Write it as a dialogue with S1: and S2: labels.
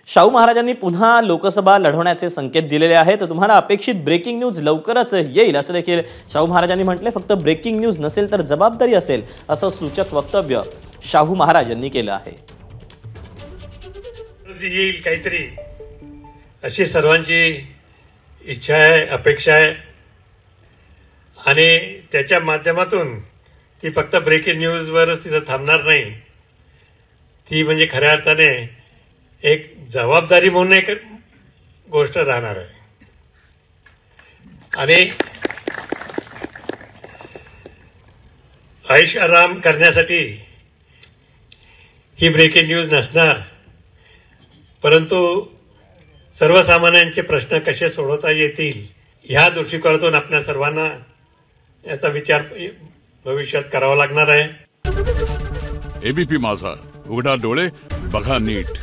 S1: शाहू महाराजांनी पुन्हा लोकसभा लढवण्याचे संकेत दिलेले आहेत। तुम्हाला अपेक्षित ब्रेकिंग न्यूज लवकरच येईल असं देखील शाहू महाराजांनी म्हटले। फक्त ब्रेकिंग न्यूज नसेल तर जबाबदारी असेल असं सूचक वक्तव्य शाहू महाराज यांनी केलं आहे।
S2: येईल काहीतरी अशी सर्वांची इच्छा आहे, अपेक्षा आहे आणि त्याच्या माध्यमातून ती फक्त ब्रेकिंग न्यूजवरच तिथं थांबणार नाही, ती म्हणजे खऱ्या अर्थाने एक जबाबदारी म्हणून एक गोष्ट राहणार आहे। आणि आयुष्य आराम करण्यासाठी ही ब्रेकिंग न्यूज नसणार, परंतु सर्वसामान्यांचे प्रश्न कसे सोडवता येतील ह्या दृष्टिकोनातून आपल्या सर्वांना याचा विचार भविष्यात करावा लागणार आहे।
S3: एबीपी माझा, उघडा डोळे बघा नीट।